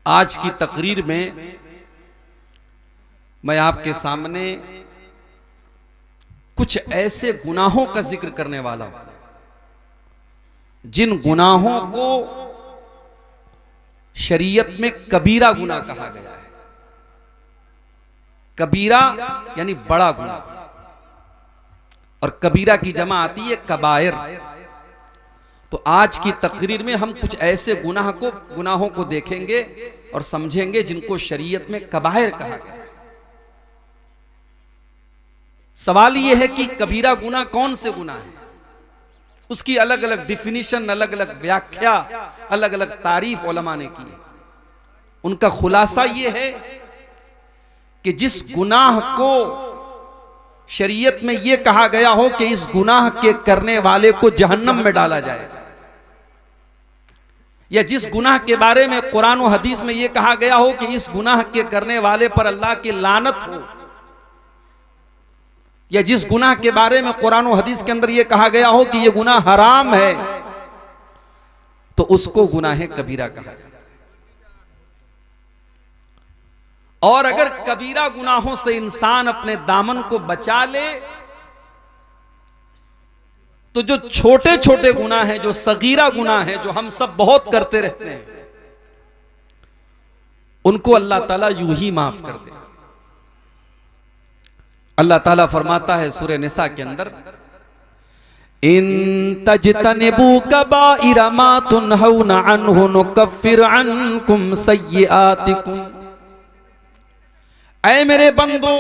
आज की तकरीर में मैं आपके सामने कुछ ऐसे गुनाहों का जिक्र करने वाला हूं जिन गुनाहों को शरीयत में कबीरा गुनाह कहा गया है। कबीरा यानी बड़ा गुनाह, और कबीरा की जमा आती है कबायर। तो आज की तकरीर में हम कुछ ऐसे गुनाहों को देखेंगे और समझेंगे जिनको शरीयत में कबायर कहा गया है। सवाल यह है कि कबीरा गुनाह कौन से गुनाह है, उसकी अलग अलग डिफिनीशन, अलग अलग व्याख्या, अलग अलग तारीफ उलमा ने की है। उनका खुलासा यह है कि जिस गुनाह को शरीयत में यह कहा गया हो कि इस गुनाह के करने वाले को जहन्नम में डाला जाएगा, या जिस गुनाह के बारे में कुरान और हदीस में यह कहा गया हो कि इस गुनाह के करने वाले पर अल्लाह की लानत हो, या जिस गुनाह के बारे में कुरान और हदीस के अंदर यह कहा गया हो कि यह गुनाह हराम है, तो उसको गुनाह कबीरा कहा जाता है। और अगर कबीरा गुनाहों से इंसान अपने दामन को बचा ले तो जो छोटे छोटे गुनाह हैं, जो सगीरा गुनाह हैं, जो हम सब बहुत करते रहते हैं, उनको अल्लाह ताला यूं ही माफ कर देगा। अल्लाह ताला फरमाता है सूरह निसा के अंदर, इन तजतनिबू कबाइरा मा तुनहौना अन्हु नुकफ्फिर अन्कुम सय्यिआतिकुम। ऐ मेरे बंदो,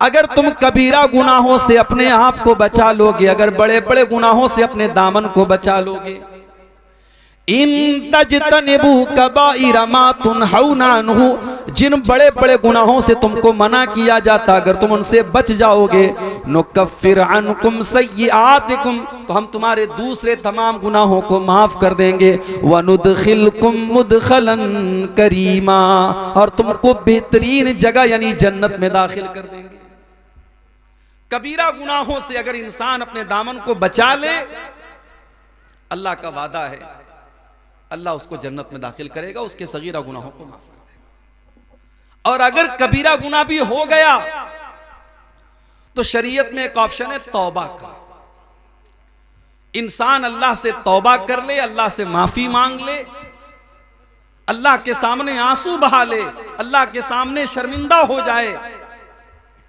अगर तुम कबीरा गुनाहों से अपने आप को बचा लोगे, अगर बड़े बड़े गुनाहों से अपने दामन को बचा लोगे, इन तजतनिबू कबाइरा मा तुनहौना अन्हु, जिन बड़े बड़े गुनाहों से तुमको मना किया जाता, अगर तुम उनसे बच जाओगे, नुकफ्फिर अन्कुम सय्यिआतिकुम, तो हम तुम्हारे दूसरे तमाम गुनाहों को माफ कर देंगे, वनुदखिलकुम मुदखलन करीमा, और तुमको बेहतरीन जगह यानी जन्नत में दाखिल कर देंगे। कबीरा गुनाहों से अगर इंसान अपने दामन को बचा ले, अल्लाह का वादा है अल्लाह उसको जन्नत में दाखिल करेगा, उसके सगीरा गुनाहों को माफ कर देगा। और अगर कबीरा गुनाह भी हो गया तो शरीयत में एक ऑप्शन है तौबा का। इंसान अल्लाह से तौबा कर ले, अल्लाह से माफी मांग ले, अल्लाह के सामने आंसू बहा ले, अल्लाह के सामने शर्मिंदा हो जाए,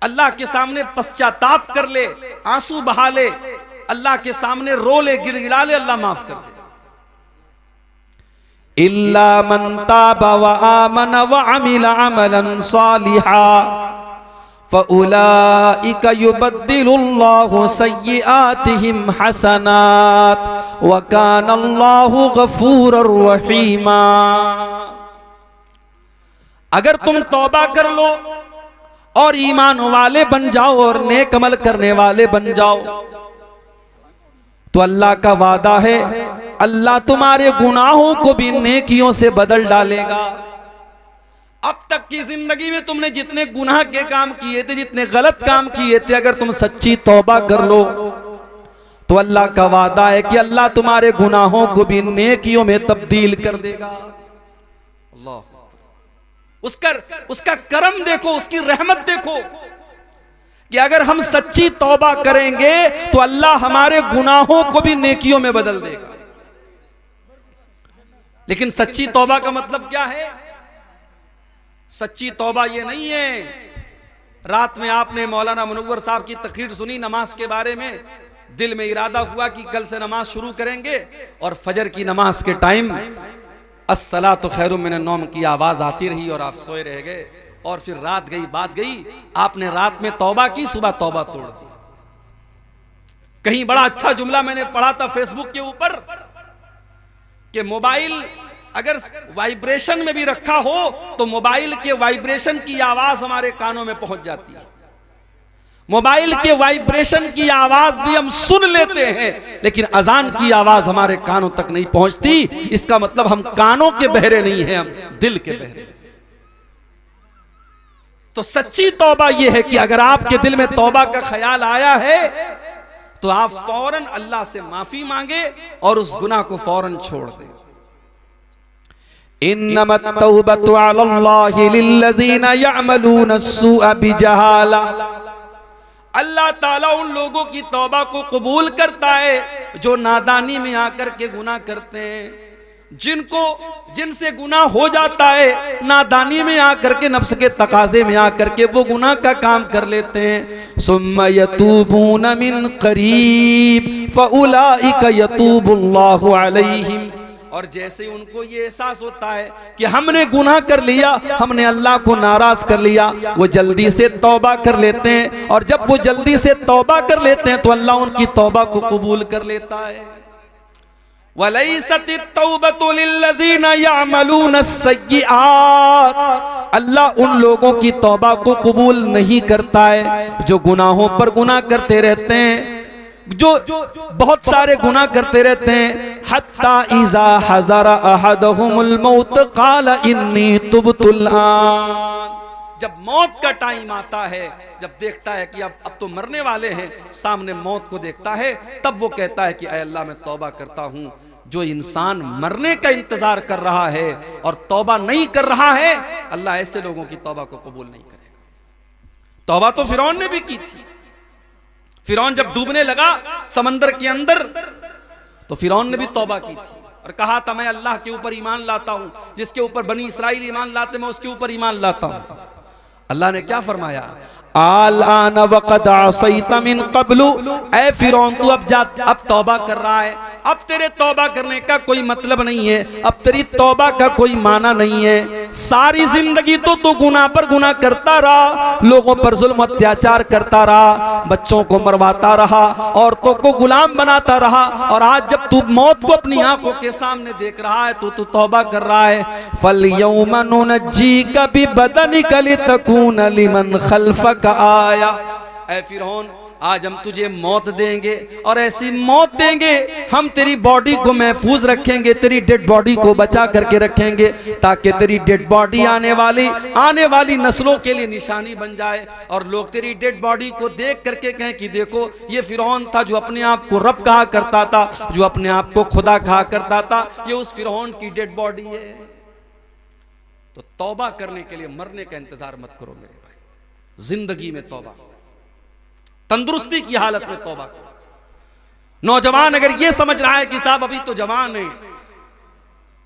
अल्लाह के सामने पश्चाताप कर ले, आंसू बहा ले, अल्लाह के सामने रो ले, गिड़गिड़ा ले, अल्लाह माफ कर दे। इल्ला मन ताबा व आमना व अमिला अमलन सालिहा फउलाइका युबद्दिलुल्लाहु सय्यिआतिहिम हसनात व कानल्लाहु गफूरर रहीमा। अगर तुम तौबा कर लो और ईमान वाले बन जाओ और नेक अमल करने वाले बन जाओ, तो अल्लाह का वादा है अल्लाह तुम्हारे गुनाहों को भी नेकियों से बदल डालेगा। अब तक की जिंदगी में तुमने जितने गुनाह के काम किए थे, जितने गलत काम किए थे, अगर तुम सच्ची तौबा कर लो तो अल्लाह का वादा है कि अल्लाह तुम्हारे गुनाहों को भी नेकियों में तब्दील कर देगा। अल्लाह, उसका करम देखो, उसकी रहमत देखो कि अगर हम सच्ची तौबा करेंगे तो अल्लाह हमारे गुनाहों को भी नेकियों में बदल देगा। लेकिन सच्ची तौबा का मतलब क्या है? सच्ची तौबा ये नहीं है रात में आपने मौलाना मुनव्वर साहब की तकरीर सुनी नमाज के बारे में, दिल में इरादा हुआ कि कल से नमाज शुरू करेंगे, और फजर की नमाज के टाइम अस्सलातु खैरुम मिनन नौम की आवाज आती रही और आप सोए रह गए, और फिर रात गई, बात गई, आपने रात में तौबा की, सुबह तौबा तोड़ दी। कहीं बड़ा अच्छा जुमला मैंने पढ़ा था फेसबुक के ऊपर कि मोबाइल अगर वाइब्रेशन में भी रखा हो तो मोबाइल के वाइब्रेशन की आवाज हमारे कानों में पहुंच जाती है। मोबाइल के वाइब्रेशन की आवाज भी हम सुन लेते हैं, लेकिन अजान की आवाज हमारे कानों तक नहीं पहुंचती। इसका मतलब हम कानों के बहरे नहीं हैं, हम दिल के बहरे। तो सच्ची तौबा यह है कि अगर आपके दिल में तौबा का ख्याल आया है तो आप फौरन अल्लाह से माफी मांगे और उस गुनाह को फौरन छोड़ दें। इन्नमत तौबतु अलल्लाहि लिल्लज़ीना यअमलूना अस्सूअ बिजहाला। अल्लाह ताला उन लोगों की तौबा को कबूल करता है जो नादानी में आकर के गुनाह करते हैं, जिनसे गुनाह हो जाता है नादानी में आकर के, नफ्स के तकाजे में आकर के वो गुनाह का काम कर लेते हैं। सुम्मा यतूबून मिन करीब फउलाइका यतूबुल्लाहु अलैहिम। और जैसे उनको ये एहसास होता है कि हमने गुनाह कर लिया, हमने अल्लाह को नाराज कर लिया, वो जल्दी से तौबा कर लेते हैं। और जब वो जल्दी से तौबा कर लेते हैं तो अल्लाह उनकी तौबा को कबूल कर लेता है। वलैसतित तौबतु लिल्लज़ीना यअमलूना अस्सय्यिआत। अल्लाह उन लोगों की तौबा को कबूल नहीं करता है जो गुनाहों पर गुनाह करते रहते हैं, जो बहुत सारे गुनाह करते रहते हैं। हत्ता इज़ा हज़रा अहदहुमुल मौत क़ाल इन्नी तुब्तुल आन। जब मौत का टाइम आता है, जब देखता है कि अब तो मरने वाले हैं, सामने मौत को देखता है, तब वो कहता है कि ऐ अल्लाह मैं तौबा करता हूँ। जो इंसान मरने का इंतजार कर रहा है और तौबा नहीं कर रहा है, अल्लाह ऐसे लोगों की तौबा को कबूल नहीं करेगा। तौबा तो फिरौन ने भी की थी। फिरौन जब डूबने लगा समंदर के अंदर, तो फिरौन ने भी तौबा की थी और कहा था मैं अल्लाह के ऊपर ईमान लाता हूं, जिसके ऊपर बनी इसराइल ईमान लाते मैं उसके ऊपर ईमान लाता हूं। अल्लाह ने क्या फरमाया, आल आना वक़द असैता मिन क़ब्लु। ऐ फिरौन तू अब तौबा कर रहा है, अब तेरे तौबा करने का कोई मतलब नहीं है, अब तेरी तौबा का कोई माना नहीं है। सारी जिंदगी तो तू गुनाह पर गुनाह करता रहा, लोगों पर जुल्म अत्याचार करता रहा, बच्चों को मरवाता रहा, औरतों को गुलाम बनाता रहा, और आज जब तू मौत को अपनी आंखों के सामने देख रहा है तो तू तौबा कर रहा है। फल यौमा नुनज्जीका बिबदनिका लितकूना लिमन खल्फक आया। ऐ फिरौन आज हम तुझे मौत देंगे, और ऐसी मौत देंगे हम तेरी बॉडी को महफूज रखेंगे, तेरी डेड बॉडी को बचा करके रखेंगे, ताकि तेरी डेड बॉडी आने वाली नस्लों के लिए निशानी बन जाए, और लोग तेरी डेड बॉडी को देख करके कहें कि देखो ये फिरौन था जो अपने आप को रब कहा करता था, जो अपने आप को खुदा कहा करता था, ये उस फिरौन की डेड बॉडी है। तो तौबा करने के लिए मरने का इंतजार मत करो मेरे भाई, जिंदगी में तौबा, तंदुरुस्ती की हालत में तौबा करो। नौजवान अगर ये समझ रहा है कि साहब अभी तो जवान है,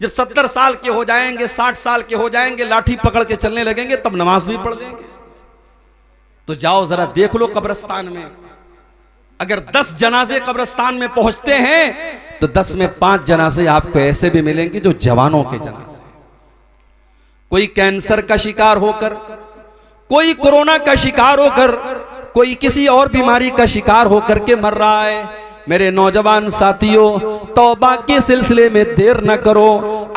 जब 70 साल के हो जाएंगे, 60 साल के हो जाएंगे, लाठी पकड़ के चलने लगेंगे, तब नमाज भी पढ़ लेंगे, तो जाओ जरा देख लो कब्रिस्तान में। अगर 10 जनाजे कब्रिस्तान में पहुंचते हैं तो 10 में 5 जनाजे आपको ऐसे भी मिलेंगे जो जवानों के जनाजे, कोई कैंसर का शिकार होकर, कोई कोरोना का शिकार होकर, कोई किसी और बीमारी का शिकार होकर के मर रहा है। मेरे नौजवान साथियों, तौबा के सिलसिले में देर न करो,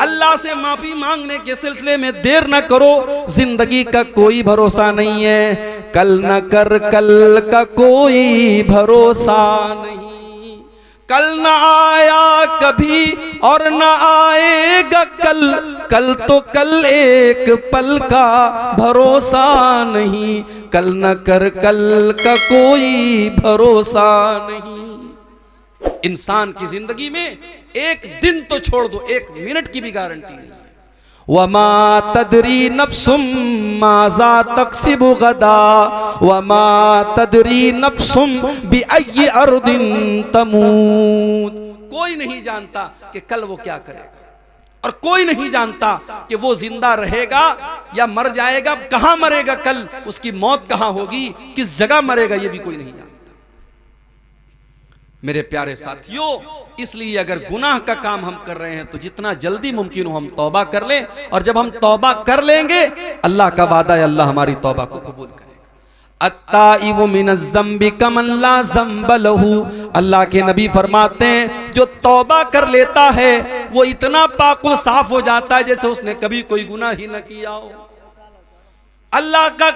अल्लाह से माफी मांगने के सिलसिले में देर न करो। जिंदगी का कोई भरोसा नहीं है, कल न कर कल का कोई भरोसा नहीं, कल न आया कभी और न आएगा कल, कल तो कल एक पल का भरोसा नहीं, कल न कर कल का कोई भरोसा नहीं। इंसान की जिंदगी में एक दिन तो छोड़ दो, 1 मिनट की भी गारंटी नहीं है। वमा तदरी नफ्सुम माज़ा तक्सिबु गदा, वमा तदरी नफ्सुम बिअय्यि अर्दिन तमूत। कोई नहीं जानता कि कल वो क्या करेगा, और कोई नहीं जानता कि वो जिंदा रहेगा या मर जाएगा, कहां मरेगा, कल उसकी मौत कहां होगी, किस जगह मरेगा, ये भी कोई नहीं जानता। मेरे प्यारे साथियों, इसलिए अगर गुनाह का काम हम कर रहे हैं तो जितना जल्दी मुमकिन हो हम तौबा कर लें, और जब हम तौबा कर लेंगे अल्लाह का वादा है अल्लाह हमारी तौबा को कबूल करेगा। अत्ताइबु मिनज़ ज़म्बि कमन ला ज़म्ब लहू। अल्लाह के नबी फरमाते हैं जो तौबा कर लेता है वो इतना पाको साफ हो जाता है जैसे उसने कभी कोई गुनाह ही न किया हो। अल्लाह का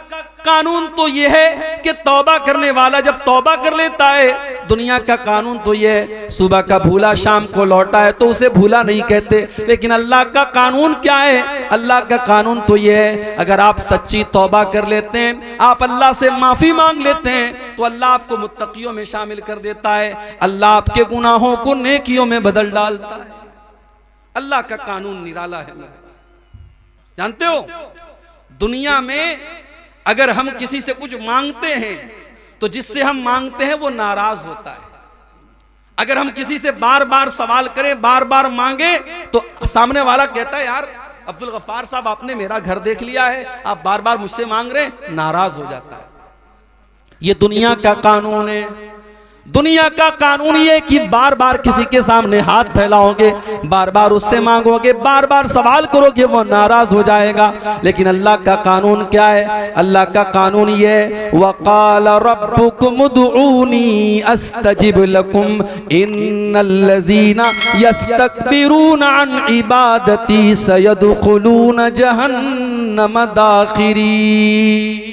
कानून तो यह है कि तौबा करने वाला जब तौबा कर लेता है, दुनिया का कानून तो यह है सुबह का भूला शाम को लौटा है तो उसे भूला नहीं कहते, लेकिन अल्लाह का कानून क्या है? अल्लाह का कानून तो यह है अगर आप सच्ची तौबा कर लेते हैं, आप अल्लाह से माफी मांग लेते हैं तो अल्लाह आपको मुत्तकियों में शामिल कर देता है, अल्लाह आपके गुनाहों को नेकियों में बदल डालता है। अल्लाह का कानून निराला है। जानते हो, दुनिया में अगर हम किसी से कुछ मांगते हैं तो जिससे हम मांगते हैं वो नाराज होता है। अगर हम किसी से बार बार सवाल करें, बार बार मांगे, तो सामने वाला कहता है यार अब्दुल गफ्फार साहब आपने मेरा घर देख लिया है, आप बार बार मुझसे मांग रहे हैं, नाराज हो जाता है। ये दुनिया का कानून है। दुनिया का कानून ये कि बार बार किसी के सामने हाथ फैलाओगे, बार बार उससे मांगोगे, बार बार सवाल करोगे, वो नाराज हो जाएगा। लेकिन अल्लाह का कानून क्या है? अल्लाह का कानून ये है, वक़ाल रब्बुकुम उदऊनी अस्तजिब लकुम इन्नल्लज़ीना यस्तकबिरूना अन इबादती सयदखुलून जहन्नम दाखिरीन।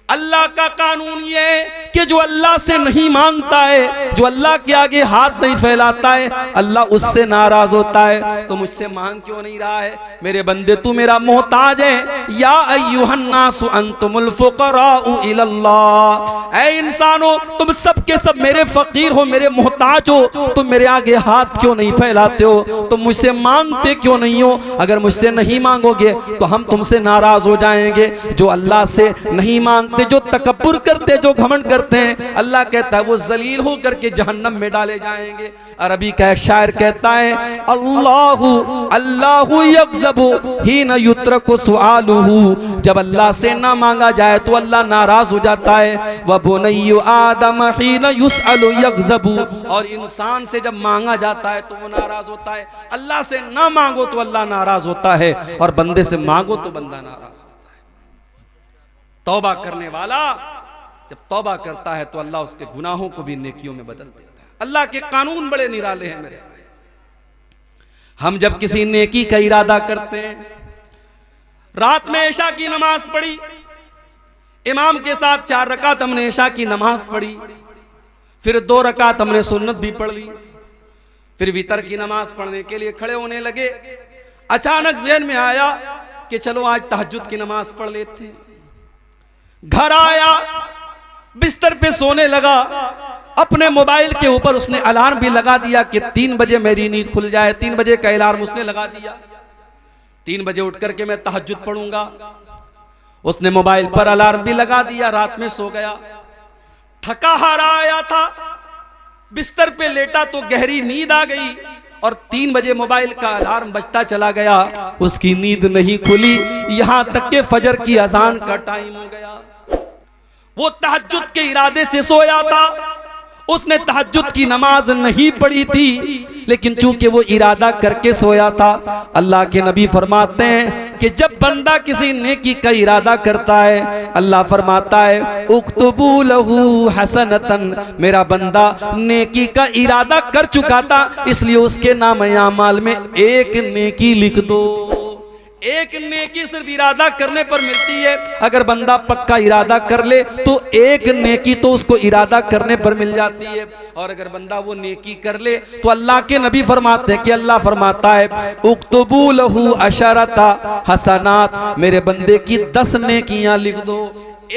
अल्लाह का कानून ये है कि जो अल्लाह से नहीं मांगता है, जो अल्लाह के आगे हाथ नहीं फैलाता है, अल्लाह उससे नाराज होता है। तो मुझसे मांग क्यों नहीं रहा है? मेरे बंदे तू मेरा मोहताज है। या अय्युहन्नासु अंतुमुल फुक़राउ इलल्लाह, ऐ इंसानों तुम सब के सब मेरे फकीर हो, मेरे मोहताज हो, तुम मेरे आगे हाथ क्यों नहीं फैलाते हो? तुम मुझसे मांगते क्यों नहीं हो? अगर मुझसे नहीं मांगोगे तो हम तुमसे नाराज हो जाएंगे। जो अल्लाह से नहीं मांगते, जो तकब्बुर करते, जो घमंड करते हैं, अल्लाह कहता है वो जलील हो करके जहन्नम में डाले जाएंगे। अरबी का एक शायर कहता है, अल्लाहु अल्लाहु यग़ज़बु हीना युत्रकु सुआलुहु, जब अल्लाह से ना मांगा जाए तो अल्लाह नाराज हो जाता है। व बुनय्यु आदम हीना युसअलु यग़ज़बु, और इंसान से जब मांगा जाता है तो वो नाराज होता है। अल्लाह से ना मांगो तो अल्लाह नाराज होता है, और बंदे से मांगो तो बंदा नाराज होता है। तौबा करने वाला जब तौबा करता है तो अल्लाह उसके गुनाहों को भी नेकियों में बदल देता है। अल्लाह के कानून बड़े निराले हैं मेरे भाई। हम जब किसी नेकी का इरादा करते हैं, रात में इशा की नमाज पढ़ी, इमाम के साथ 4 रकात हमने इशा की नमाज पढ़ी, फिर 2 रकात हमने सुन्नत भी पढ़ ली, फिर वितर की नमाज पढ़ने के लिए खड़े होने लगे। अचानक ज़हन में आया कि चलो आज तहज्जुद की नमाज पढ़ लेते हैं। घर आया, बिस्तर पे सोने लगा, अपने मोबाइल के ऊपर उसने अलार्म भी लगा दिया कि 3 बजे मेरी नींद खुल जाए। 3 बजे का अलार्म उसने लगा दिया, 3 बजे उठ करके मैं तहज्जुद पढ़ूंगा। उसने मोबाइल पर अलार्म भी लगा दिया, रात में सो गया। थका हारा आया था, बिस्तर पे लेटा तो गहरी नींद आ गई, और 3 बजे मोबाइल का अलार्म बजता चला गया। उसकी नींद नहीं खुली, यहां तक के फजर की अजान का टाइम हो गया। वो तहज्जुद के इरादे से सोया था, उसने तहज्जुद की नमाज नहीं पढ़ी थी, लेकिन चूंकि वो इरादा करके सोया था। अल्लाह के नबी फरमाते हैं कि जब बंदा किसी नेकी का इरादा करता है, अल्लाह फरमाता है उक्तुबू लहू हसनतन, मेरा बंदा नेकी का इरादा कर चुका था, इसलिए उसके नाम-ए-आमाल में एक नेकी लिख दो। एक नेकी सिर्फ इरादा करने पर मिलती है। अगर बंदा पक्का इरादा कर ले तो एक नेकी तो उसको इरादा करने पर मिल जाती है, और अगर बंदा वो नेकी कर ले तो अल्लाह के नबी फरमाते हैं कि अल्लाह फरमाता है उक्तुबू लहू अशरता हसनात, मेरे बंदे की 10 नेकियां लिख दो।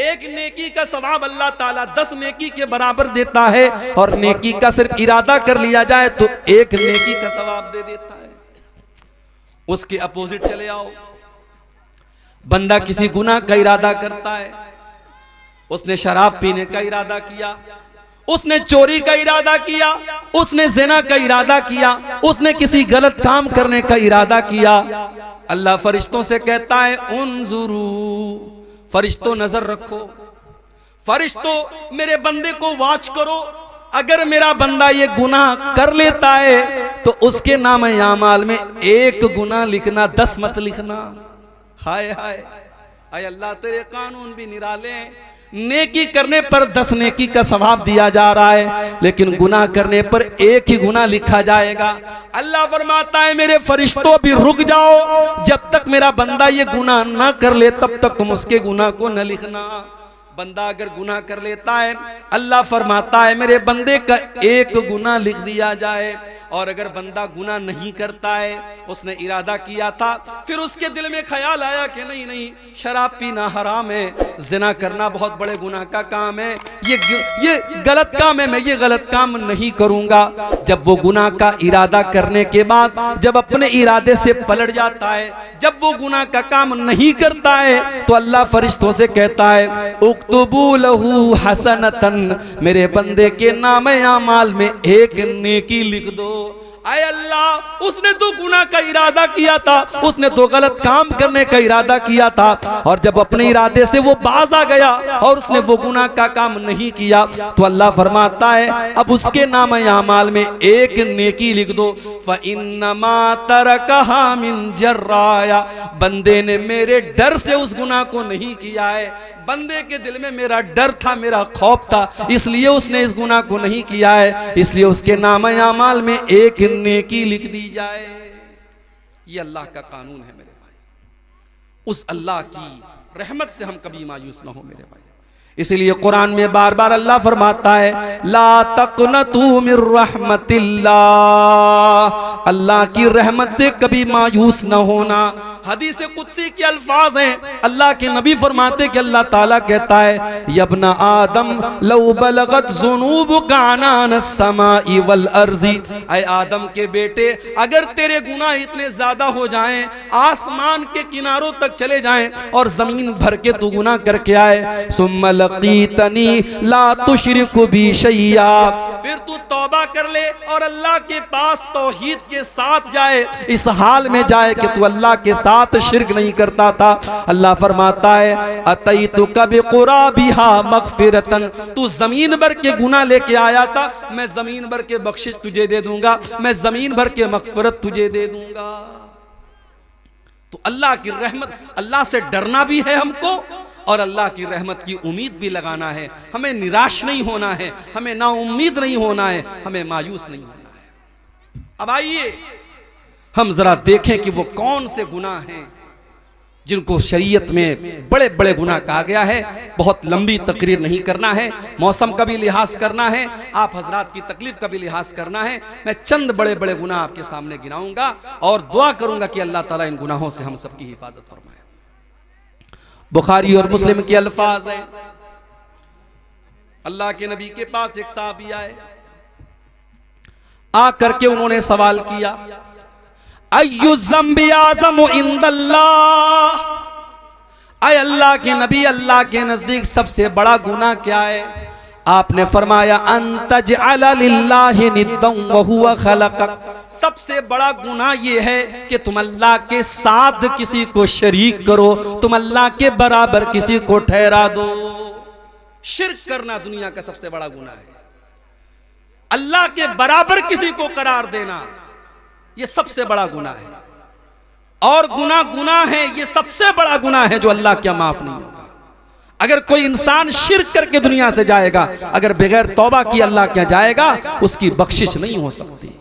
एक नेकी का सवाब अल्लाह ताला 10 नेकी के बराबर देता है, और नेकी का सिर्फ इरादा कर लिया जाए तो एक नेकी का सवाब दे देता है। उसके अपोजिट चले आओ, बंदा किसी गुनाह का इरादा करता है, उसने शराब पीने का इरादा किया, उसने चोरी का इरादा किया, उसने ज़िना का इरादा किया, उसने किसी गलत काम करने का इरादा किया। अल्लाह फरिश्तों से कहता है उन्जुरू, फरिश्तों नजर रखो, फरिश्तों मेरे बंदे को वॉच करो। अगर मेरा बंदा ये गुनाह कर लेता है तो उसके नाम-ए-आमाल में एक गुनाह लिखना, 10 मत लिखना। हाय हाय हाय, अल्लाह तेरे कानून भी निराले हैं। नेकी करने पर 10 नेकी का सवाब दिया जा रहा है, लेकिन गुनाह करने पर एक ही गुनाह लिखा जाएगा। अल्लाह फरमाता है मेरे फरिश्तों भी रुक जाओ, जब तक मेरा बंदा ये गुनाह ना कर ले तब तक तुम उसके गुनाह को न लिखना। बंदा अगर गुनाह कर लेता है, अल्लाह फरमाता है मेरे बंदे का एक गुनाह लिख दिया जाए। और अगर बंदा गुनाह नहीं करता है, उसने इरादा किया था, फिर उसके दिल में ख्याल आया कि नहीं नहीं शराब पीना हराम है, जिना करना बहुत बड़े गुनाह का काम है, ये गलत काम है, मैं ये गलत काम नहीं करूंगा। जब वो गुनाह का इरादा करने के बाद जब अपने इरादे से पलट जाता है, जब वो गुनाह का काम नहीं करता है, तो अल्लाह फरिश्तों से कहता है उक्तुबू लहू हसनतन, मेरे बंदे के नामे आमाल में एक नेकी लिख दो। आए अल्लाह, उसने तो गुनाह का इरादा किया था, उसने तो गलत काम करने का इरादा किया था, और जब अपने इरादे से वो बाज आ गया और उसने वो गुनाह का काम नहीं किया, तो अल्लाह फरमाता है अब उसके नामे आमाल में एक नेकी लिख दो। फ़इन्नमा तरकहा मिन जर्राया, बंदे ने मेरे डर से उस गुनाह को नहीं किया है, बंदे के दिल में मेरा डर था, मेरा खौफ था, इसलिए उसने इस गुनाह को नहीं किया है, इसलिए उसके नामे आमाल में एक नेकी लिख दी जाए। ये अल्लाह का कानून है मेरे भाई। उस अल्लाह की रहमत से हम कभी मायूस ना हो मेरे भाई। इसीलिए कुरान में बार बार अल्लाह फरमाता है ला तक़नतू मिर रहमतिल्लाह, अल्लाह की रहमत से कभी मायूस न होना। हदीस कुदसी के अल्फाज हैं, अल्लाह के नबी फरमाते कि अल्लाह ताला कहता है यब्ना आदम लौ बलगत ज़ुनूबुका अनान समाई वल अर्ज़ी, ऐ आदम के बेटे अगर तेरे गुनाह इतने ज्यादा हो जाएं, आसमान के किनारों तक चले जाएं और जमीन भर के तू गुनाह करके आए, सुम्मा लक़ीतनी ला तुशरिकु बी शैया, फिर तू तौबा कर ले और अल्लाह के पास तौहीद के साथ जाए, इस हाल में जाए कि तू अल्लाह के साथ शिर्क नहीं करता था। अल्लाह फरमाता है अतैतुका बिक़ुराबिहा मग़फ़िरतन, तू जमीन भर के गुनाह लेके आया था, मैं जमीन भर के बख्शिश तुझे दे दूंगा, मैं जमीन भर के मग़फ़िरत तुझे दे दूंगा। तो अल्लाह की रहमत, अल्लाह से डरना भी है हमको और अल्लाह की रहमत की उम्मीद भी लगाना है। हमें निराश नहीं होना है, हमें नाउम्मीद नहीं होना है, हमें मायूस नहीं होना है। अब आइए हम जरा देखें कि वो कौन से गुनाह हैं जिनको शरीयत में बड़े बड़े गुनाह कहा गया है। बहुत लंबी तकरीर नहीं करना है, मौसम का भी लिहाज करना है, आप हजरात की तकलीफ का भी लिहाज करना है। मैं चंद बड़े बड़े गुनाह आपके सामने गिनाऊंगा और दुआ करूंगा कि अल्लाह ताला इन गुनाहों से हम सबकी हिफाजत फरमाए। बुखारी और मुस्लिम के अल्फाज हैं, अल्लाह के नबी के पास एक साहबी आए, आकर के उन्होंने सवाल किया अय्यु ज़म्बि आज़मु इंदल्लाह, ऐ अल्लाह के नबी अल्लाह के नजदीक सबसे बड़ा गुनाह क्या है? आपने फरमाया अंतजअल लिल्लाहि निद्दन व हुवा खलक़क, सबसे बड़ा गुनाह ये है कि तुम अल्लाह के साथ किसी को शरीक करो, तुम अल्लाह के बराबर किसी को ठहरा दो। शिर्क करना दुनिया का सबसे बड़ा गुनाह है, अल्लाह के बराबर किसी को करार देना ये सबसे बड़ा गुनाह है। और गुनाह है, ये सबसे बड़ा गुनाह है जो अल्लाह क्या माफ नहीं होगा। अगर कोई इंसान शिर्क करके दुनिया से जाएगा, अगर बगैर तौबा की अल्लाह क्या जाएगा, उसकी बख्शिश नहीं हो सकती।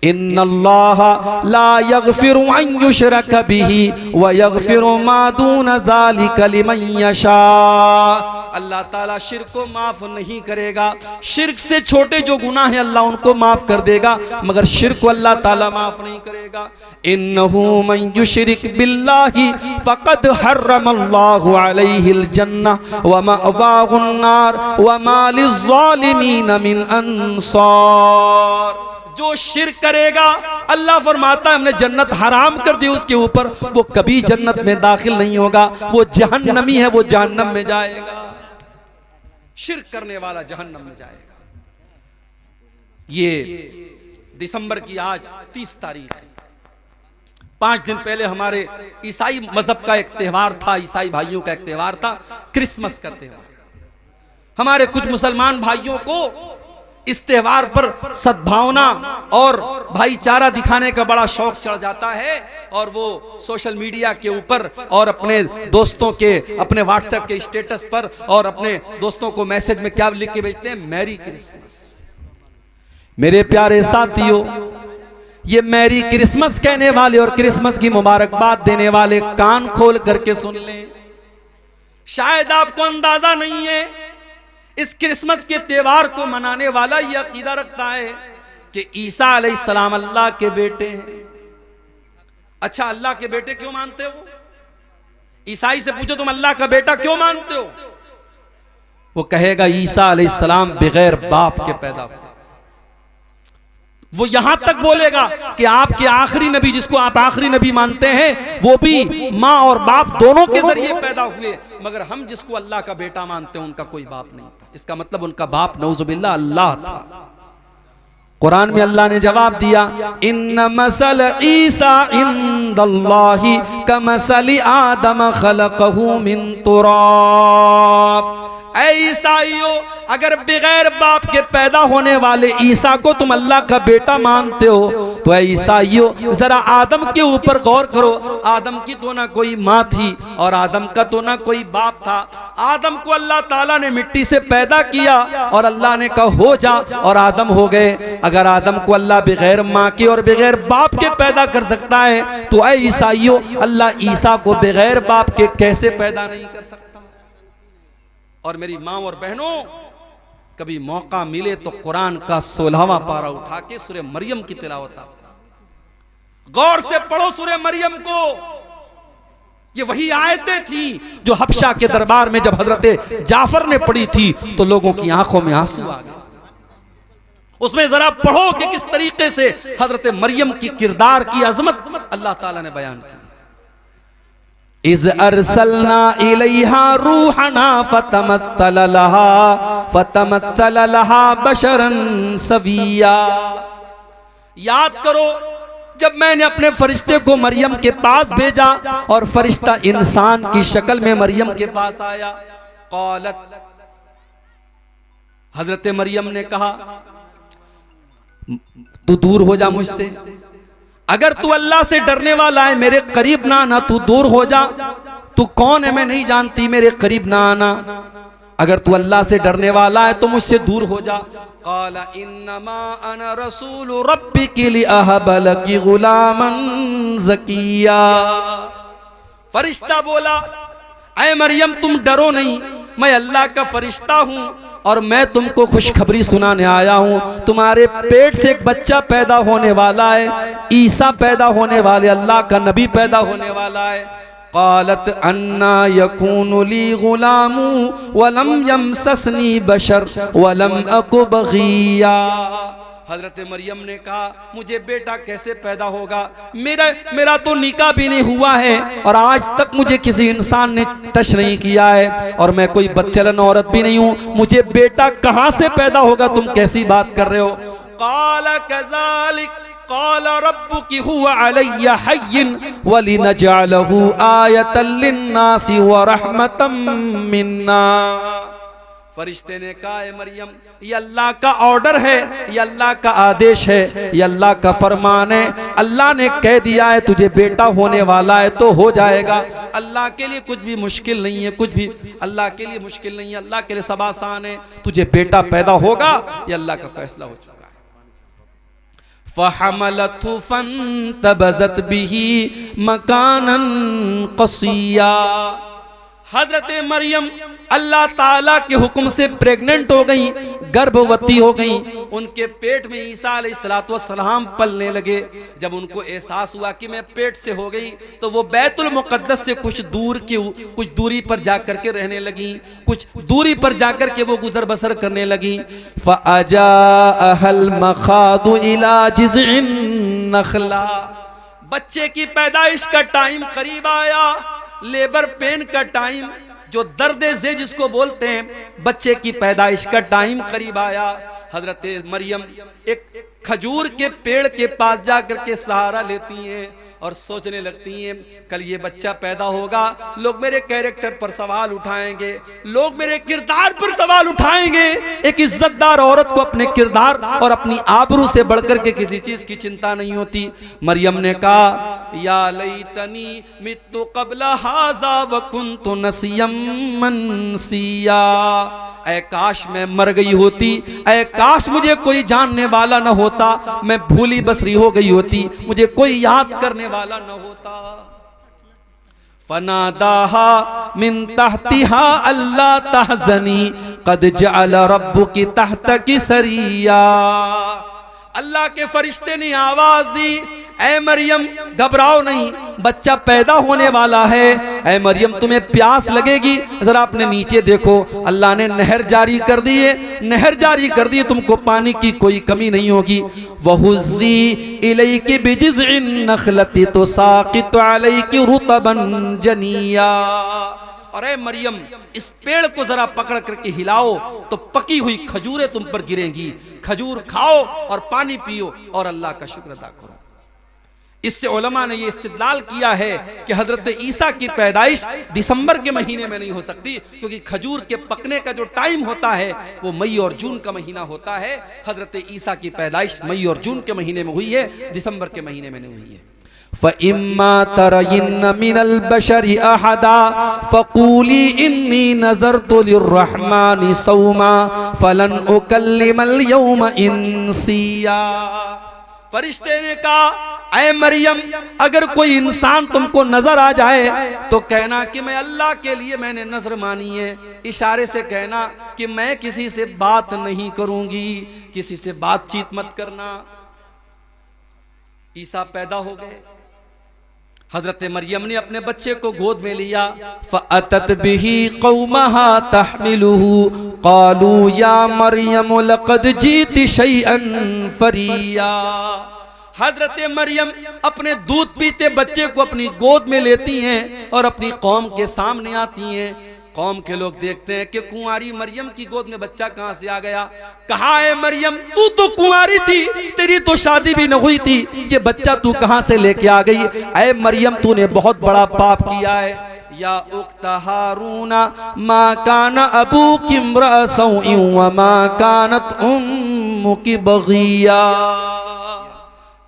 इन्नल्लाह ला यग़फ़िरु अन युशरक बिही व यग़फ़िरु मा दून ज़ालिका लिमन यशा, अल्लाह ताला शिर्क को माफ नहीं करेगा। शिर्क से छोटे जो गुनाह हैं अल्लाह उनको माफ कर देगा, मगर शिर्क को अल्लाह ताला माफ नहीं करेगा। इन्नहु मन युशरिक बिल्लाहि फ़क़द हर्रमल्लाहु अलैहिल जन्नह व मअवाहुन नार व मा लिज़्ज़ालिमीन मिन अंसार, जो शिर्क करेगा अल्लाह फरमाता है हमने जन्नत हराम कर दी उसके ऊपर, वो कभी जन्नत में दाखिल नहीं होगा, वो जहन्नमी है, वो जहन्नम में जाएगा। शिर्क करने वाला जहन्नम में जाएगा। ये दिसंबर की आज 30 तारीख है। 5 दिन पहले हमारे ईसाई मजहब का एक त्यौहार था, ईसाई भाइयों का एक त्यौहार था, क्रिसमस का त्यौहार। हमारे कुछ मुसलमान भाइयों को इस त्यौहार पर सद्भावना और भाईचारा दिखाने का बड़ा शौक चढ़ जाता है और वो सोशल मीडिया के ऊपर और अपने दोस्तों के, अपने व्हाट्सएप के स्टेटस पर और अपने दोस्तों को मैसेज में क्या लिख के भेजते हैं, मैरी क्रिसमस। मेरे प्यारे साथियों, ये मैरी क्रिसमस कहने वाले और क्रिसमस की मुबारकबाद देने वाले कान खोल करके सुन लें। शायद आपको अंदाजा नहीं है, इस क्रिसमस के त्यौहार को मनाने वाला यह अकीदा रखता है कि ईसा अलैहिस्सलाम अल्लाह के बेटे हैं। अच्छा, अल्लाह के बेटे क्यों मानते हो? ईसाई से पूछो तुम अल्लाह का बेटा क्यों मानते हो? वो कहेगा ईसा अलैहिस्सलाम बगैर बाप के पैदा हुए। वो यहां तक बोलेगा कि आपके आखिरी नबी, जिसको आप आखिरी नबी मानते हैं, वो भी माँ और बाप दोनों के जरिए पैदा हुए, मगर हम जिसको अल्लाह का बेटा मानते हैं उनका कोई बाप नहीं था। इसका मतलब उनका बाप नऊजुबिल्लाह अल्लाह था। कुरान में अल्लाह ने जवाब दिया, इन्न मसल ईसा इंदल्लाहि कमसली आदम खलक़हू मिन तुराब। ऐ ईसाइयों, अगर बगैर बाप के पैदा होने वाले ईसा को तुम अल्लाह का बेटा मानते हो, तो ऐ ईसाइयों जरा आदम के ऊपर गौर करो। आदम की तो ना कोई माँ थी और आदम का तो ना कोई बाप था। आदम को अल्लाह ताला ने मिट्टी से पैदा किया और अल्लाह ने कहा हो जा, और आदम हो गए। अगर आदम को अल्लाह बगैर माँ के और बगैर बाप के पैदा कर सकता है, तो ऐ ईसाइयों अल्लाह ईसा को बगैर बाप के कैसे पैदा नहीं कर सकता? और मेरी माँ और बहनों, कभी मौका मिले तो कुरान का 16वां पारा उठा के सूरह मरियम की तिलावत आप गौर से पढ़ो। सूरह मरियम को, ये वही आयतें थी जो हबशा के दरबार में जब हजरत जाफर ने पढ़ी थी तो लोगों की आंखों में आंसू आ गए। उसमें जरा पढ़ो कि किस तरीके से हजरत मरियम की किरदार की अजमत अल्लाह ताला ने बयान की। इज़ अरसलना इलैहा रूहना फतमत्तल लहा बशरन सविया। याद करो जब मैंने अपने फरिश्ते को मरियम के पास भेजा और फरिश्ता इंसान की शक्ल में मरियम के पास आया। क़ालत, हजरत मरियम ने कहा तू दूर हो जा मुझसे, अगर तू अल्लाह से डरने वाला है मेरे करीब ना आना, तू दूर हो जा। तू कौन है मैं नहीं जानती, मेरे करीब ना आना। अगर तू अल्लाह से डरने वाला है तो मुझसे दूर हो जा। क़ाला इन्नमा अना रसूलु रब्बिकी लिअहब लकी गुलामन ज़किया। फरिश्ता बोला, ऐ मरियम तुम डरो नहीं, मैं अल्लाह का फरिश्ता हूं और मैं तुमको खुशखबरी सुनाने आया हूं। तुम्हारे पेट से एक बच्चा पैदा होने वाला है, ईसा पैदा होने वाले, अल्लाह का नबी पैदा होने वाला है। क़ालत अन्ना यकूनु ली गुलामु वलम यमससनी बशर वलम अकु बग़िया। हजरत मरियम ने कहा मुझे बेटा कैसे पैदा होगा, मेरा तो निकाह भी नहीं हुआ है और आज तक मुझे किसी इंसान ने टच नहीं किया है और मैं कोई बच्चलन औरत भी नहीं हूं, मुझे बेटा कहां से पैदा होगा, तुम कैसी बात कर रहे हो। क़ाल कज़ालिक क़ाल रब्बुकी हुवा अलय्या हय्यन वलिनजअलहु आयतन लिन्नासि व रहमतम मिन्ना। फरिश्ते ने कहा है मरियम ये अल्लाह का ऑर्डर है, ये अल्लाह का आदेश है, ये अल्लाह का फरमान है। अल्लाह ने कह दिया है तुझे बेटा होने वाला है तो हो जाएगा। अल्लाह के लिए कुछ भी मुश्किल नहीं है, कुछ भी अल्लाह के लिए मुश्किल नहीं है, अल्लाह के लिए सब आसान है। तुझे बेटा पैदा होगा, ये अल्लाह का फैसला हो चुका है। फ़हमलतहु फ़ंतबज़त बिही मकानन क़सिया। हजरत मरियम अल्लाह ताला के हुक्म से प्रेग्नेंट हो गई, गर्भवती हो गई। उनके पेट में ईसा अलैहिस्सलातु वस्सलाम पलने लगे। जब उनको एहसास हुआ कि मैं पेट से हो गई तो वो बैतुल मुक़द्दस से कुछ दूरी पर जाकर के रहने लगी, कुछ दूरी पर जाकर के वो गुजर बसर करने लगी। फ़अजाअहल मख़ादु इला जिज़इन नख़ला। बच्चे की पैदाइश का टाइम करीब आया, लेबर पेन का टाइम, जो दर्द से जिसको बोलते हैं, बच्चे की पैदाइश का टाइम करीब आया। हजरत मरियम एक खजूर के पेड़ के पास जाकर के सहारा लेती हैं और सोचने लगती हैं कल ये बच्चा पैदा होगा, लोग मेरे कैरेक्टर पर सवाल उठाएंगे, लोग मेरे किरदार पर सवाल उठाएंगे। एक इज्जतदार औरत को अपने किरदार और अपनी आबरू से बढ़कर के किसी चीज की चिंता नहीं होती। मरियम ने कहा या लैतनी मित्तु क़ब्ल हाज़ा व कुन्तु नसियम मनसिया। ऐ काश मैं मर गई होती, ऐ काश मुझे कोई जानने वाला न होता, मैं भूली बसरी हो गई होती, मुझे कोई याद करने वाला न होता। फनादाहा मिन तहतिहा अल्ला तहज़नी क़द जअल रब्बुकी तहतकी सरिया। अल्लाह के फरिश्ते ने आवाज दी, ऐ मरियम घबराओ नहीं, बच्चा पैदा होने वाला है। ऐ मरियम तुम्हें प्यास लगेगी, जरा अपने नीचे देखो, अल्लाह ने नहर जारी कर दी है, नहर जारी कर दी, तुमको पानी की कोई कमी नहीं होगी। वहुज़्ज़ी इलैकी बिजिज़्इन नख़लति तुसाक़ितु अलैकी रुतबन जनिया। और ऐ मरियम इस पेड़ को जरा पकड़ करके हिलाओ तो पकी हुई खजूरें तुम पर गिरेंगी, खजूर खाओ और पानी पियो और अल्लाह का शुक्र अदा करो। इससे उलमा ने ये इस्तिदलाल किया है कि हजरत ईसा की पैदाइश दिसंबर के महीने में नहीं हो सकती, क्योंकि खजूर के पकने का जो टाइम होता है वो मई और जून का महीना होता है। हजरत ईसा की पैदाइश मई और जून के महीने में हुई है, दिसंबर के महीने में नहीं हुई है। फ़इम्मा तरयिन्न मिनल बशरि अहदा फ़क़ूली इन्नी नज़रतु लिर्रहमानि सौमा फ़लन उकल्लिमल यौम इंसिया। फरिश्ते ने कहा, ऐ मरियम अगर कोई इंसान तुमको नजर आ जाए तो कहना कि मैं अल्लाह के लिए मैंने नजर मानी है, इशारे से कहना कि मैं किसी से बात नहीं करूंगी, किसी से बातचीत मत करना। ईसा पैदा हो गए, हजरत मरियम ने अपने बच्चे को गोद में लिया। फ़अतत बिही क़ौमहा तहमिलुहु क़ालू या मरियम लक़द जीति शैअन फ़रिया। हजरत मरियम अपने दूध पीते बच्चे को अपनी गोद में लेती हैं और अपनी कौम के सामने आती हैं। कौम के लोग देखते हैं कि कुंवारी मरियम की गोद में बच्चा कहां से आ गया। कहा है मरियम तू तो कुंवारी थी, तेरी तो शादी भी न हुई थी, ये बच्चा तू कहां से लेके आ गई। ऐ मरियम तूने बहुत बड़ा पाप किया है। या उख्ता हारूना मा काना अबूकी इम्रा सौइन व मा कानत उम्मुकी बगिया।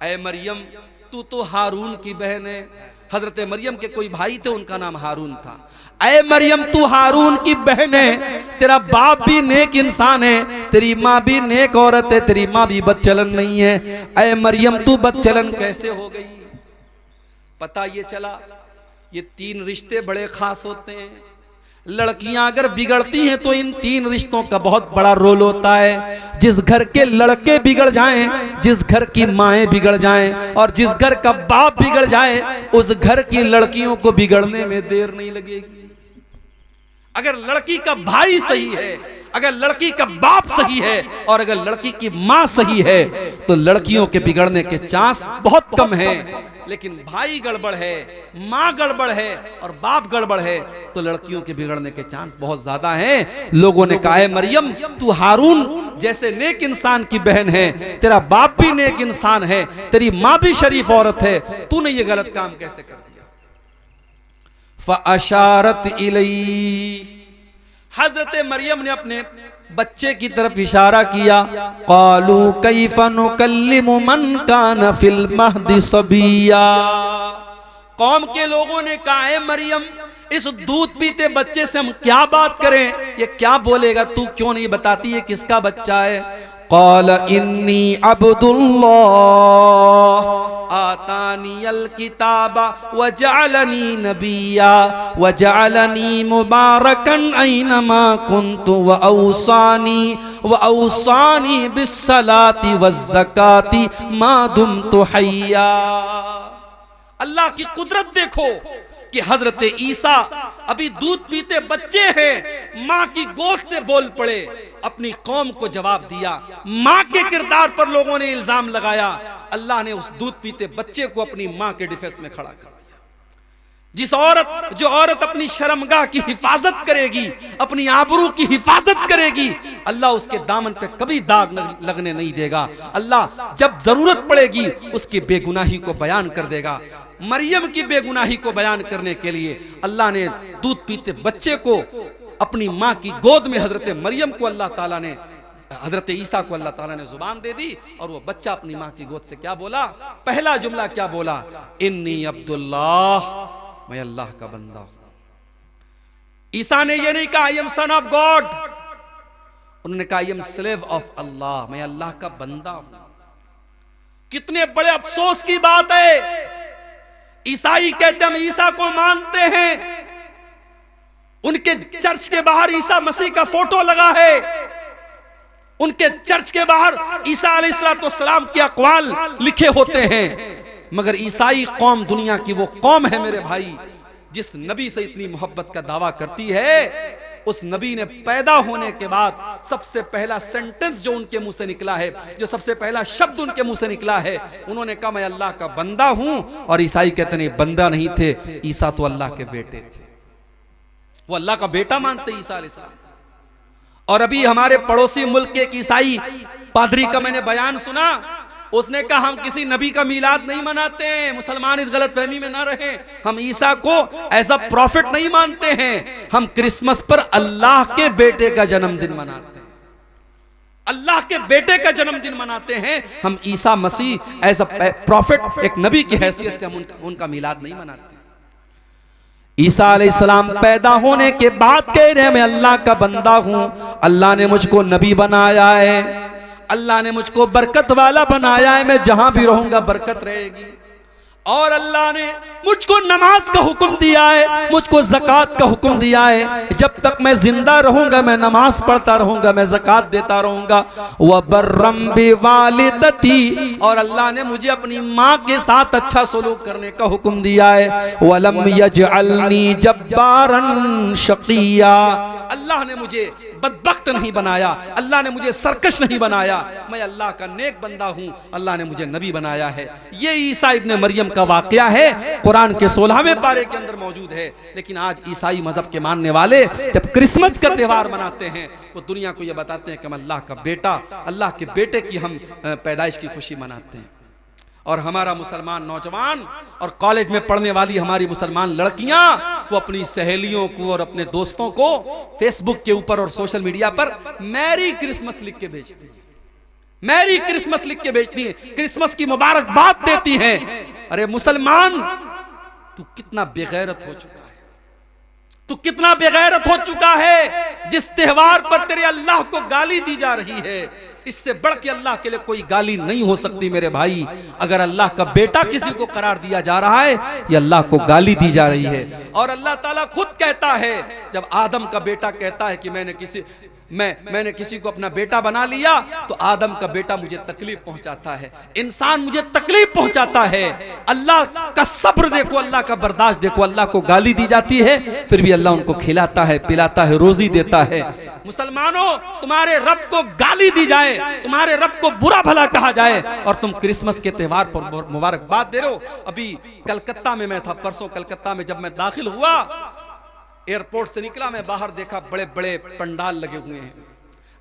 ऐ मरियम तू तो हारून की बहन है। हजरत मरियम के कोई भाई थे, उनका नाम हारून था। ऐ मरियम तू हारून की बहन है, तेरा बाप भी नेक इंसान है, तेरी माँ भी नेक औरत है, तेरी माँ भी बदचलन नहीं है। ऐ मरियम तू बदचलन कैसे हो गई। पता ये चला ये 3 रिश्ते बड़े खास होते हैं। लड़कियां अगर बिगड़ती हैं तो इन 3 रिश्तों का बहुत बड़ा रोल होता है। जिस घर के लड़के बिगड़ जाएं, जिस घर की माएँ बिगड़ जाएं और जिस घर का बाप बिगड़ जाए, उस घर की लड़कियों को बिगड़ने में देर नहीं लगेगी। अगर लड़की का भाई सही है, अगर लड़की का बाप सही है और अगर लड़की की माँ सही है तो लड़कियों के बिगड़ने के चांस बहुत कम हैं। लेकिन भाई गड़बड़ है, माँ गड़बड़ है और बाप गड़बड़ है तो लड़कियों के बिगड़ने के चांस बहुत ज्यादा हैं। लोगों ने कहा है मरियम तू हारून जैसे नेक इंसान की बहन है, तेरा बाप भी नेक इंसान है, तेरी माँ भी शरीफ औरत है, तूने ये गलत काम कैसे कर दिया। फ़अशारत इलैहि, हजरत मरियम ने अपने बच्चे की तरफ इशारा किया। क़ालू कैफ़ नुकल्लिमु मन कान फिल महदि सबिया। कौम के लोगों ने कहा है मरियम इस दूध पीते बच्चे से हम क्या बात करें, ये क्या बोलेगा, तू क्यों नहीं बताती है किसका बच्चा है। क़ाल इन्नी अब्दुल्लाह आतानियल किताबा व जअलनी नबिया व जअलनी मुबारकन ऐनमा कुन्तु व औसानी बिस्सलाति वज़्ज़काति मा दुम्तु हय्या। अल्लाह की कुदरत देखो कि हजरत ईसा अभी दूध पीते बच्चे हैं, माँ की गोद से बोल पड़े, अपनी कौम को जवाब दिया। माँ के किरदार पर लोगों ने इल्जाम लगाया, अल्लाह ने उस दूध पीते बच्चे को अपनी माँ के डिफेंस में खड़ा कर दिया। जो औरत अपनी शर्मगाह की हिफाजत करेगी, अपनी आबरू की हिफाजत करेगी, अल्लाह उसके दामन पे कभी दाग लगने नहीं देगा। अल्लाह जब जरूरत पड़ेगी उसकी बेगुनाही को बयान कर देगा। मरियम की बेगुनाही को बयान करने के लिए अल्लाह ने दूध पीते बच्चे को अपनी माँ की गोद में हजरत मरियम को अल्लाह ताला ने, हजरत ईसा को अल्लाह ताला ने जुबान दे दी और वो बच्चा अपनी माँ की गोद से क्या बोला, पहला जुमला क्या बोला, इन्नी अब्दुल्लाह, मैं अल्लाह का बंदा हूं। ईसा ने ये नहीं कहा I am son of God, उन्होंने कहा आई एम स्लेव ऑफ अल्लाह, मैं अल्लाह का बंदा हूं। कितने बड़े अफसोस की बात है। ईसाई कहते हम ईसा को मानते हैं, उनके चर्च के बाहर ईसा मसीह का फोटो लगा है, उनके चर्च के बाहर ईसा अलैहिस्सलाम के अक़वाल लिखे होते हैं। मगर ईसाई कौम दुनिया की वो कौम है मेरे भाई जिस नबी से इतनी मोहब्बत का दावा करती है। उस नबी ने पैदा होने के बाद सबसे पहला सेंटेंस जो उनके मुंह से निकला है, जो सबसे पहला शब्द उनके मुंह से निकला है, उन्होंने कहा मैं अल्लाह का बंदा हूं। और ईसाई कहते नहीं, बंदा नहीं थे, ईसा तो अल्लाह के बेटे थे। वो अल्लाह का बेटा मानते ईसा अलैहिस्सलाम। और अभी हमारे पड़ोसी मुल्क के एक ईसाई पादरी का मैंने बयान सुना, उसने कहा हम किसी नबी का मीलाद नहीं मनाते हैं, मुसलमान इस गलतफहमी में ना रहे, हम ईसा को एज अ प्रॉफिट नहीं मानते हैं, हम क्रिसमस पर अल्लाह के बेटे का जन्मदिन मनाते हैं, अल्लाह के बेटे का जन्मदिन मनाते हैं, हम Isa Masih as a profit एक नबी की हैसियत से हम उनका मीलाद नहीं मनाते। ईसा अलैहिस्सलाम पैदा होने के बाद कह रहे हैं मैं अल्लाह का बंदा हूं, अल्लाह ने मुझको नबी बनाया है, अल्लाह ने मुझको बरकत वाला बनाया है, मैं जहां भी रहूंगा बरकत रहेगी। और अल्लाह ने मुझको नमाज का हुक्म दिया है, मुझको ज़कात का हुक्म दिया है, जब तक मैं जिंदा रहूंगा मैं नमाज पढ़ता रहूंगा, मैं ज़कात देता रहूंगा। व बर्रम बिवालिदती, और अल्लाह ने मुझे अपनी माँ के साथ अच्छा सलूक करने का हुक्म दिया है। वलम यजअलनी जब्बारन शकिया, अल्लाह ने मुझे बदबख्त नहीं बनाया, अल्लाह ने मुझे सरकश नहीं बनाया, मैं अल्लाह का नेक बंदा हूं, अल्लाह ने मुझे नबी बनाया है। ये ईसा इब्ने मरियम का वाकया है, कुरान के 16वें पारे के अंदर मौजूद है। लेकिन आज ईसाई मजहब के मानने वाले जब क्रिसमस का त्यौहार मनाते हैं वो दुनिया को ये बताते हैं कि हम अल्लाह का बेटा, अल्लाह के बेटे की हम पैदाइश की खुशी मनाते हैं। और हमारा मुसलमान नौजवान और कॉलेज में पढ़ने वाली हमारी मुसलमान लड़कियां वो अपनी सहेलियों को और अपने दोस्तों को फेसबुक के ऊपर और सोशल मीडिया पर मैरी क्रिसमस लिख के भेजती हैं, मैरी क्रिसमस लिख के भेजती हैं, क्रिसमस की मुबारकबाद देती हैं। अरे मुसलमान, तू कितना बेगैरत हो चुका है, तू कितना बेगैरत हो चुका है जिस त्योहार पर तेरे अल्लाह को गाली दी जा रही है। इससे बढ़ के अल्लाह के लिए कोई गाली नहीं हो सकती मेरे भाई। अगर अल्लाह का बेटा किसी को करार दिया जा रहा है, ये अल्लाह को गाली दी जा रही है। और अल्लाह ताला खुद कहता है, जब आदम का बेटा कहता है कि मैंने किसी को अपना बेटा बना लिया, तो आदम का बेटा मुझे तकलीफ पहुंचाता है, इंसान मुझे तकलीफ पहुंचाता है। अल्लाह का सब्र देखो, अल्लाह का बर्दाश्त देखो। अल्लाह को गाली दी जाती है, फिर भी अल्लाह उनको खिलाता है, पिलाता है, रोजी देता है। मुसलमानों, तुम्हारे रब को गाली दी जाए, तुम्हारे रब को बुरा भला कहा जाए, और तुम क्रिसमस के त्यौहार पर मुबारकबाद दे रहे हो। अभी कलकत्ता में मैं था, परसों कलकत्ता में जब मैं दाखिल हुआ, एयरपोर्ट से निकला, मैं बाहर देखा बड़े बड़े पंडाल लगे हुए हैं,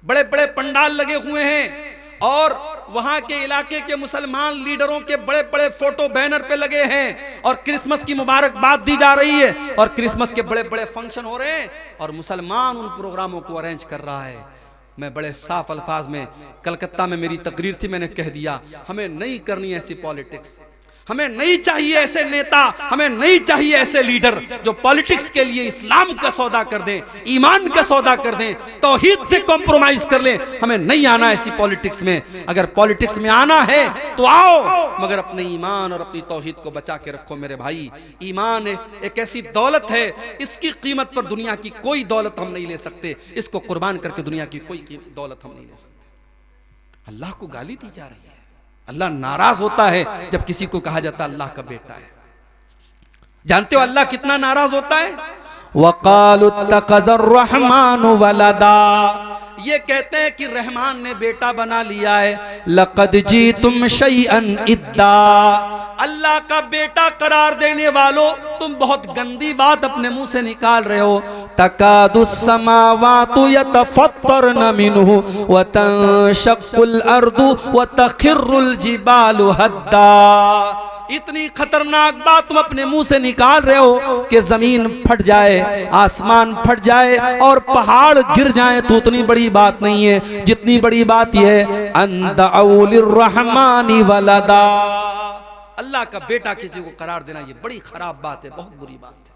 बड़े बड़े पंडाल लगे हुए हैं। और वहां के इलाके के मुसलमान लीडरों के बड़े बड़े फोटो बैनर पे लगे हैं, और क्रिसमस की मुबारकबाद दी जा रही है, और क्रिसमस के बड़े बड़े फंक्शन हो रहे हैं, और मुसलमान उन प्रोग्रामों को अरेंज कर रहा है। मैं बड़े साफ अल्फाज में, कलकत्ता में मेरी तकरीर थी, मैंने कह दिया हमें नहीं करनी ऐसी पॉलिटिक्स, हमें नहीं चाहिए ऐसे नेता, हमें नहीं चाहिए ऐसे लीडर जो पॉलिटिक्स के लिए इस्लाम का सौदा कर दें, ईमान का सौदा कर दें, तौहीद से कॉम्प्रोमाइज कर लें। हमें नहीं आना ऐसी पॉलिटिक्स में। अगर पॉलिटिक्स में आना है तो आओ, मगर अपने ईमान और अपनी तौहीद को बचा के रखो मेरे भाई। ईमान एक ऐसी दौलत है, इसकी कीमत पर दुनिया की कोई दौलत हम नहीं ले सकते, इसको कुर्बान करके दुनिया की कोई दौलत हम नहीं ले सकते। अल्लाह को गाली दी जा रही है, अल्लाह नाराज होता है जब किसी को कहा जाता अल्लाह का बेटा है। जानते हो अल्लाह कितना नाराज होता है? वक़ालु इत्तख़ज़र रहमानु वलदा, ये कहते हैं कि रहमान ने बेटा बना लिया है। लक़द जीतुम शैअन इद्दा, अल्लाह का बेटा करार देने वालों, तुम बहुत गंदी बात अपने मुंह से निकाल रहे हो। तकादुस समावातु यतफ़त्तरन मिन्हु व तंशक़्क़ुल अर्दु व तख़िर्रुल जिबालु हद्दा, इतनी खतरनाक बात तुम अपने मुंह से निकाल रहे हो कि जमीन फट जाए, आसमान फट जाए और पहाड़ गिर जाए तो उतनी बड़ी बात नहीं है जितनी बड़ी बात यह है अन दअउ लिर्रहमानि वलदा, अल्लाह का बेटा किसी को करार देना ये बड़ी खराब बात है, बहुत बुरी बात है।